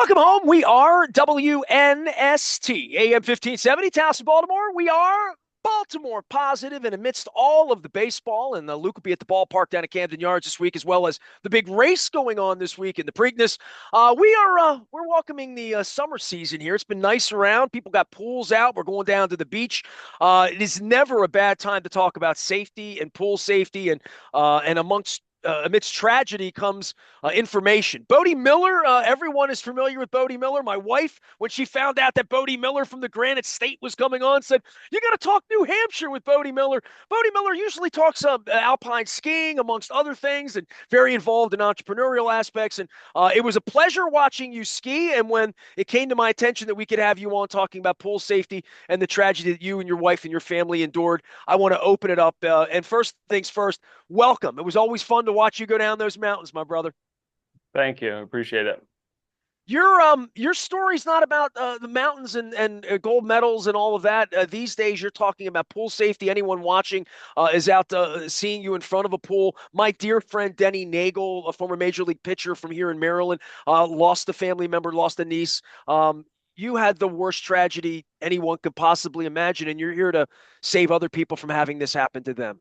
Welcome home. We are WNST, AM 1570, Towson, Baltimore. We are Baltimore positive, and amidst all of the baseball, and Luke will be at the ballpark down at Camden Yards this week, as well as the big race going on this week in the Preakness. We're welcoming the summer season here. It's been nice around. People got pools out. We're going down to the beach. It is never a bad time to talk about safety and pool safety, and amidst tragedy comes information. Bode Miller, everyone is familiar with Bode Miller. My wife, when she found out that Bode Miller from the Granite State was coming on, said, "You got to talk New Hampshire with Bode Miller." Bode Miller usually talks alpine skiing, amongst other things, and very involved in entrepreneurial aspects. And it was a pleasure watching you ski. And when it came to my attention that we could have you on talking about pool safety and the tragedy that you and your wife and your family endured, I want to open it up. And first things first, welcome. It was always fun to watch you go down those mountains, my brother. Thank you. Appreciate it. Your story's not about the mountains and gold medals and all of that. These days, you're talking about pool safety. Anyone watching is out seeing you in front of a pool. My dear friend Denny Nagel, a former major league pitcher from here in Maryland, lost a family member, lost a niece. You had the worst tragedy anyone could possibly imagine, and you're here to save other people from having this happen to them.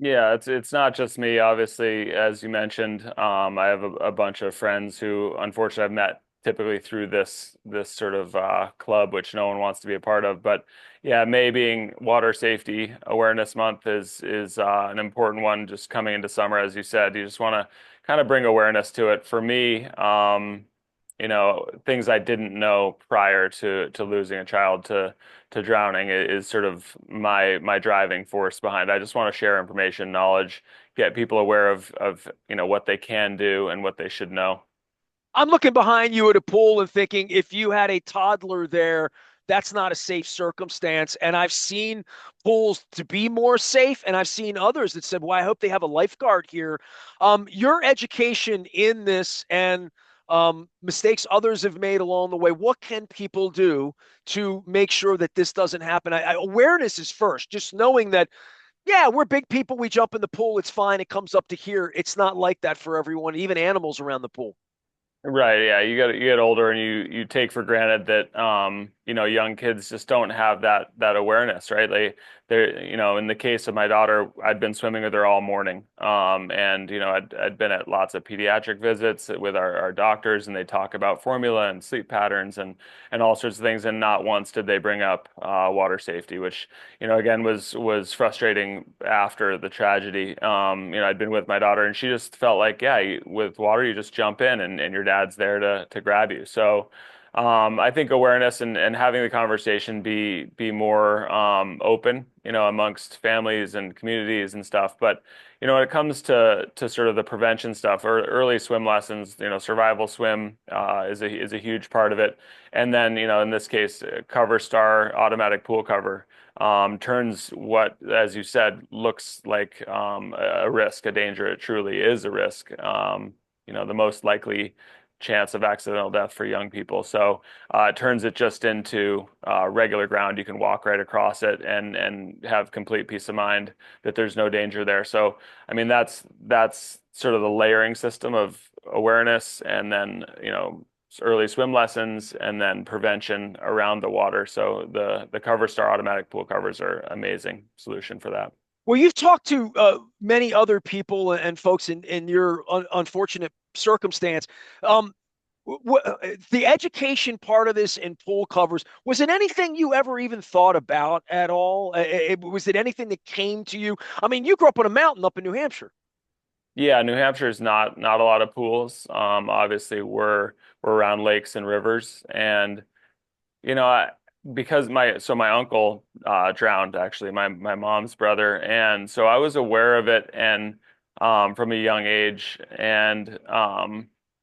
Yeah, it's not just me, obviously, as you mentioned. I have a bunch of friends who unfortunately I've met typically through this sort of club, which no one wants to be a part of. But yeah, May being Water Safety Awareness Month is an important one. Just coming into summer, as you said, you just want to kind of bring awareness to it. For me, things I didn't know prior to losing a child to drowning is sort of my driving force behind it. I just want to share information, knowledge, get people aware of what they can do and what they should know. I'm looking behind you at a pool and thinking, if you had a toddler there, that's not a safe circumstance. And I've seen pools to be more safe, and I've seen others that said, "Well, I hope they have a lifeguard here." Your education in this and mistakes others have made along the way. What can people do to make sure that this doesn't happen? Awareness is first. Just knowing that, yeah, we're big people. We jump in the pool. It's fine. It comes up to here. It's not like that for everyone, even animals around the pool. Right, yeah, you get older and you take for granted that young kids just don't have that awareness, right? They're in the case of my daughter, I'd been swimming with her all morning. And I'd been at lots of pediatric visits with our doctors, and they talk about formula and sleep patterns and all sorts of things, and not once did they bring up water safety, which again was frustrating after the tragedy. I'd been with my daughter, and she just felt like, yeah, with water you just jump in, and your dad's there to grab you. So I think awareness and having the conversation be more open, amongst families and communities and stuff. But when it comes to sort of the prevention stuff or early swim lessons, survival swim is a huge part of it. And then in this case, Cover Star automatic pool cover turns what, as you said, looks like a risk, a danger. It truly is a risk. The most likely chance of accidental death for young people. So it turns it just into regular ground. You can walk right across it and have complete peace of mind that there's no danger there. So I mean that's sort of the layering system of awareness, and then early swim lessons, and then prevention around the water. So the Cover Star automatic pool covers are amazing solution for that. Well, you've talked to many other people and folks in your unfortunate circumstance. Um, the education part of this in pool covers, was it anything you ever even thought about at all? Was it anything that came to you? I mean, you grew up on a mountain up in New Hampshire. Yeah, New Hampshire is not a lot of pools. Obviously, we're around lakes and rivers, and you know, I, because my uncle drowned, actually, my mom's brother, and so I was aware of it, and from a young age, and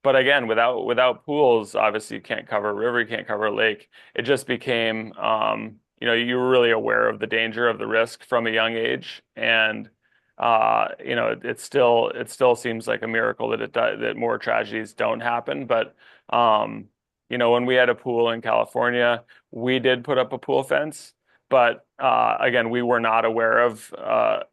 but again, without pools, obviously you can't cover a river, you can't cover a lake. It just became you were really aware of the danger of the risk from a young age, and it still seems like a miracle that more tragedies don't happen. But when we had a pool in California, we did put up a pool fence, But again, we were not aware of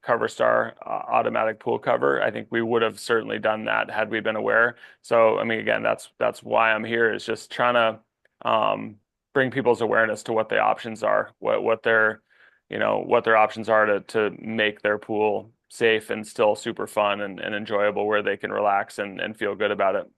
Cover Star automatic pool cover. I think we would have certainly done that had we been aware. So, I mean, again, that's why I'm here is just trying to bring people's awareness to what the options are, what their what their options are to make their pool safe and still super fun and enjoyable where they can relax and feel good about it.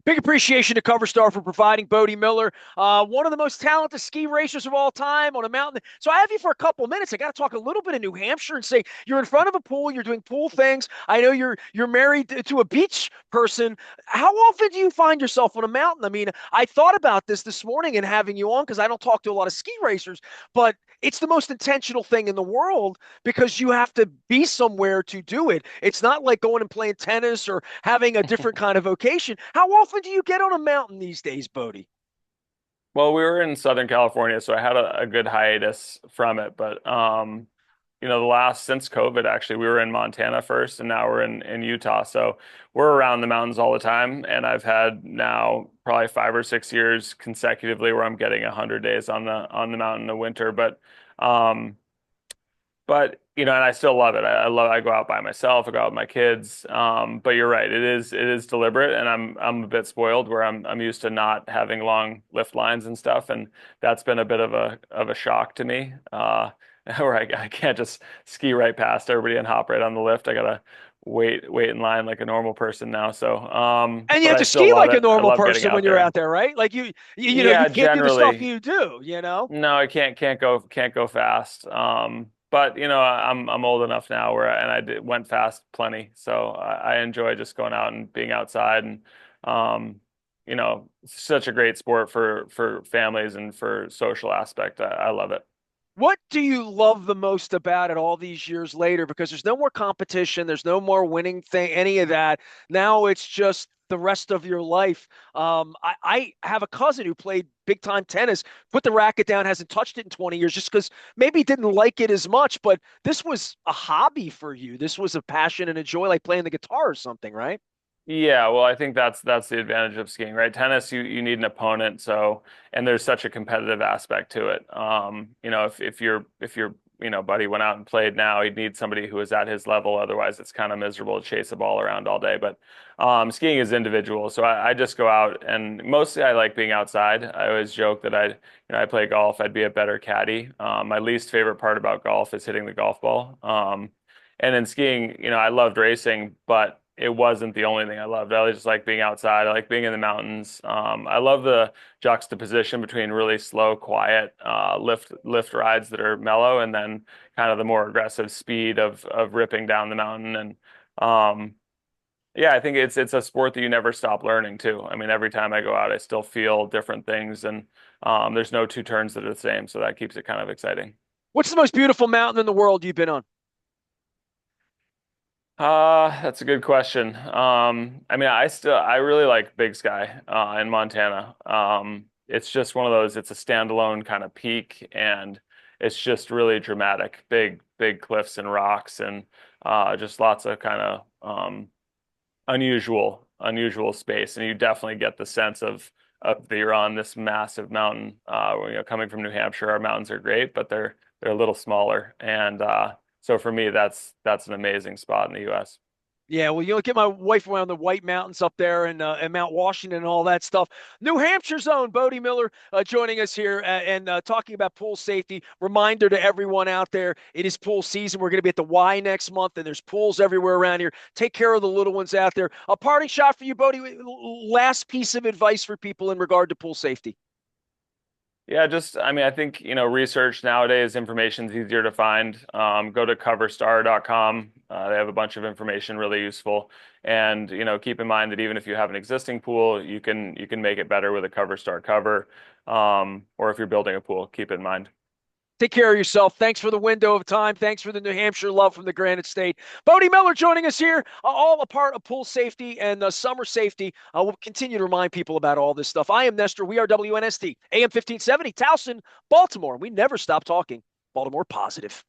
Big appreciation to Cover Star for providing Bode Miller, one of the most talented ski racers of all time on a mountain. So I have you for a couple of minutes. I got to talk a little bit of New Hampshire and say you're in front of a pool, you're doing pool things. I know you're married to a beach person. How often do you find yourself on a mountain? I mean, I thought about this morning and having you on because I don't talk to a lot of ski racers, but it's the most intentional thing in the world because you have to be somewhere to do it. It's not like going and playing tennis or having a different kind of vocation. How often do you get on a mountain these days, Bode? Well, we were in Southern California, so I had a good hiatus from it. But the last since COVID, actually, we were in Montana first, and now we're in Utah. So we're around the mountains all the time, and I've had now probably 5 or 6 years consecutively where I'm getting 100 days on the mountain in the winter. Um, and I still love it. I go out by myself. I go out with my kids. But you're right. It is deliberate, and I'm a bit spoiled where I'm used to not having long lift lines and stuff, and that's been a bit of a shock to me. Where I can't just ski right past everybody and hop right on the lift. I gotta wait in line like a normal person now. So, And you but have I to still ski love like a it. I normal love getting person out when you're there. out there, right? Like you Yeah, can't do the stuff generally. you do. No, I can't go fast. But I'm old enough now and went fast plenty, so I enjoy just going out and being outside and it's such a great sport for families and for social aspect. I love it. What do you love the most about it all these years later? Because there's no more competition, there's no more winning thing, any of that. Now it's just the rest of your life. I have a cousin who played big time tennis, put the racket down, hasn't touched it in 20 years just because maybe didn't like it as much. But this was a hobby for you. This was a passion and a joy, like playing the guitar or something, right? Yeah, well, I think that's the advantage of skiing, right? Tennis, you need an opponent, so and there's such a competitive aspect to it. If your buddy went out and played now, he'd need somebody who is at his level. Otherwise, it's kind of miserable to chase a ball around all day. But skiing is individual, so I just go out and mostly I like being outside. I always joke that I play golf, I'd be a better caddy. My least favorite part about golf is hitting the golf ball. And in skiing, I loved racing, but it wasn't the only thing I loved. I just like being outside. I like being in the mountains. I love the juxtaposition between really slow, quiet lift rides that are mellow, and then kind of the more aggressive speed of ripping down the mountain. And yeah, I think it's a sport that you never stop learning too. I mean, every time I go out, I still feel different things, and there's no two turns that are the same, so that keeps it kind of exciting. What's the most beautiful mountain in the world you've been on? That's a good question. I mean, I really like Big Sky in Montana. It's just one of those, it's a standalone kind of peak and it's just really dramatic. Big cliffs and rocks and just lots of kind of unusual space. And you definitely get the sense of that you're on this massive mountain. Coming from New Hampshire, our mountains are great, but they're a little smaller. And so for me, that's an amazing spot in the U.S. Yeah, well, you look at my wife around the White Mountains up there and Mount Washington and all that stuff. New Hampshire's own Bode Miller joining us here and talking about pool safety. Reminder to everyone out there, it is pool season. We're going to be at the Y next month, and there's pools everywhere around here. Take care of the little ones out there. A parting shot for you, Bode. Last piece of advice for people in regard to pool safety. Yeah, I mean, I think, research nowadays, information's easier to find. Go to coverstar.com. They have a bunch of information really useful. And, keep in mind that even if you have an existing pool, you can make it better with a CoverStar cover. Or if you're building a pool, keep it in mind. Take care of yourself. Thanks for the window of time. Thanks for the New Hampshire love from the Granite State. Bode Miller joining us here, all a part of pool safety and summer safety. We'll continue to remind people about all this stuff. I am Nestor. We are WNST, AM 1570, Towson, Baltimore. We never stop talking Baltimore positive.